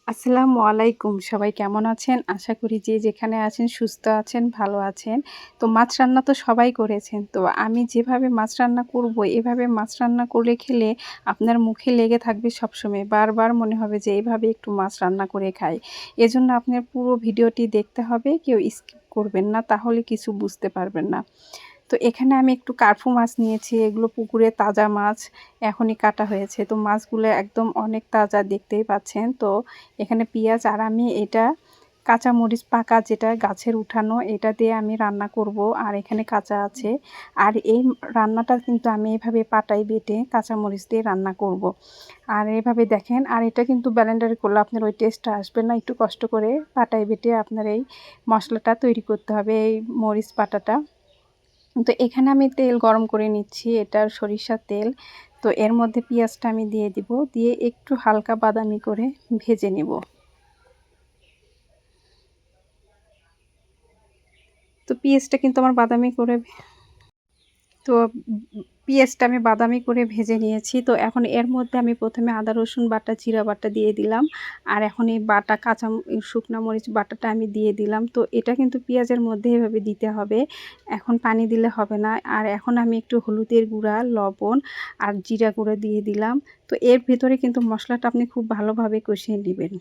আসসালামু আলাইকুম। সবাই কেমন আছেন? আশা করি যে যেখানে আছেন সুস্থ আছেন, ভালো আছেন। তো মাছ রান্না তো সবাই করেছেন। তো আমি যেভাবে মাছ রান্না করব, এভাবে মাছ রান্না করে খেলে আপনার মুখে লেগে থাকবে সবসময়। বারবার মনে হবে যে এভাবে একটু মাছ রান্না করে খাই। এজন্য আপনার পুরো ভিডিওটি দেখতে হবে, কেউ স্কিপ করবেন না, তাহলে কিছু বুঝতে পারবেন না। তো এখানে আমি একটু কার্পু মাছ নিয়েছি। এগুলো পুকুরে তাজা মাছ, এখনই কাটা হয়েছে। তো মাছগুলো একদম অনেক তাজা, দেখতেই পাচ্ছেন। তো এখানে পেঁয়াজ আর আমি এটা কাঁচামরিচ পাকা, যেটা গাছের উঠানো, এটা দিয়ে আমি রান্না করব। আর এখানে কাঁচা আছে। আর এই রান্নাটা কিন্তু আমি এভাবে পাটায় বেটে কাঁচামরিচ দিয়ে রান্না করব। আর এভাবে দেখেন, আর এটা কিন্তু ব্লেন্ডারে করলে আপনার ওই টেস্টটা আসবে না। একটু কষ্ট করে পাটায় বেটে আপনার এই মশলাটা তৈরি করতে হবে, এই মরিচ বাটাটা। তো এখানে আমি তেল গরম করে নিচ্ছি, এটার সরিষার তেল। তো এর মধ্যে পেঁয়াজটা আমি দিয়ে দিব, দিয়ে একটু হালকা বাদামি করে ভেজে নেব। তো পেঁয়াজটা কিন্তু আমার বাদামি করে, তো পেঁয়াজটা আমি বাদামি করে ভেজে নিয়েছি। তো এখন এর মধ্যে আমি প্রথমে আদা রসুন বাটা, জিরা বাটা দিয়ে দিলাম। আর এখন এই বাটা শুকনো মরিচ বাটাটা আমি দিয়ে দিলাম। তো এটা কিন্তু পেঁয়াজের মধ্যে এভাবে দিতে হবে, এখন পানি দিলে হবে না। আর এখন আমি একটু হলুদের গুঁড়া, লবণ আর জিরা গুঁড়া দিয়ে দিলাম। তো এর ভেতরে কিন্তু মশলাটা আপনি খুব ভালোভাবে কষিয়ে নেবেন।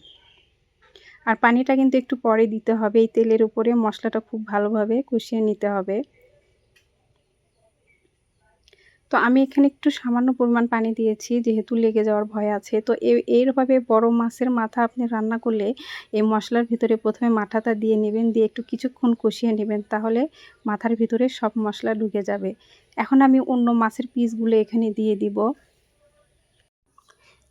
আর পানিটা কিন্তু একটু পরে দিতে হবে, এই তেলের উপরে মশলাটা খুব ভালোভাবে কষিয়ে নিতে হবে। তো আমি এখানে একটু সামান্য পরিমাণ পানি দিয়েছি, যেহেতু লেগে যাওয়ার ভয় আছে। তো এইভাবে বড় মাছের মাথা আপনি রান্না করলে এই মশলার ভিতরে প্রথমে মাথাটা দিয়ে নেবেন, দিয়ে একটু কিছুক্ষণ কষিয়ে নেবেন, তাহলে মাথার ভিতরে সব মশলা ঢুকে যাবে। এখন আমি অন্য মাছের পিসগুলো এখানে দিয়ে দিব।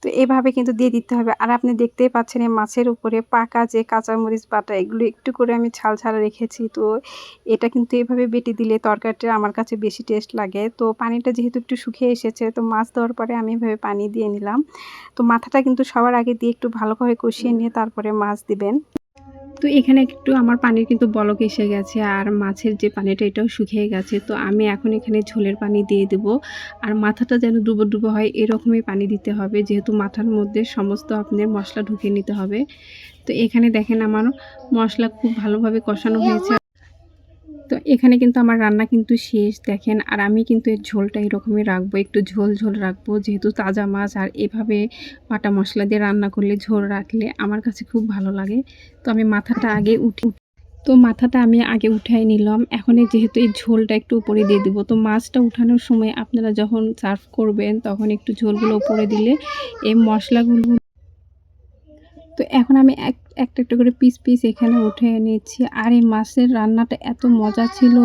তো এভাবে কিন্তু দিয়ে দিতে হবে। আর আপনি দেখতেই পাচ্ছেন এই মাছের উপরে পাকা যে কাঁচামরিচ বাটা, এগুলো একটু করে আমি ছাল ছাড়া রেখেছি। তো এটা কিন্তু এভাবে বেটে দিলে তরকারিটা আমার কাছে বেশি টেস্ট লাগে। তো পানিটা যেহেতু একটু শুকিয়ে এসেছে, তো মাছ দেওয়ার পরে আমি এভাবে পানি দিয়ে নিলাম। তো মাথাটা কিন্তু সবার আগে দিয়ে একটু ভালোভাবে কষিয়ে নিয়ে তারপরে মাছ দিবেন। তো এখানে একটু আমার পানির কিন্তু বলক এসে গেছে, আর মাছের যে পানিটা এটাও শুকিয়ে গেছে। তো আমি এখন এখানে ঝোলের পানি দিয়ে দেব। আর মাথাটা যেন ডুবো ডুবো হয় এরকমই পানি দিতে হবে, যেহেতু মাথার মধ্যে সমস্ত আপনার মশলা ঢুকিয়ে নিতে হবে। তো এখানে দেখেন আমার মশলা খুব ভালোভাবে কষানো হয়েছে। তো এখানে কিন্তু আমার রান্না কিন্তু শেষ দেখেন। আর আমি কিন্তু এর ঝোলটা এরকমই রাখবো, একটু ঝোল ঝোল রাখবো, যেহেতু তাজা মাছ। আর এভাবে বাটা মশলা দিয়ে রান্না করলে ঝোল রাখলে আমার কাছে খুব ভালো লাগে। তো আমি মাথাটা আগে উঠাই নিলাম। এখন যেহেতু এই ঝোলটা একটু উপরে দিয়ে দিব, তো মাছটা উঠানোর সময় আপনারা যখন সার্ভ করবেন তখন একটু ঝোলগুলো উপরে দিলে এই মশলাগুলো। তো এখন আমি একটা একটা করে পিস পিস এখানে উঠে নিচ্ছি। আর এই মাছের রান্নাটা এত মজা ছিল।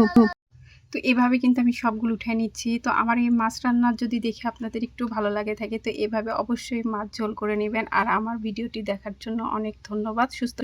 তো এভাবে কিন্তু আমি সবগুলো উঠে নিচ্ছি। তো আমার এই মাছ রান্না যদি দেখে আপনাদের একটু ভালো লাগে থাকে, তো এভাবে অবশ্যই মাছ ঝোল করে নেবেন। আর আমার ভিডিওটি দেখার জন্য অনেক ধন্যবাদ। সুস্থ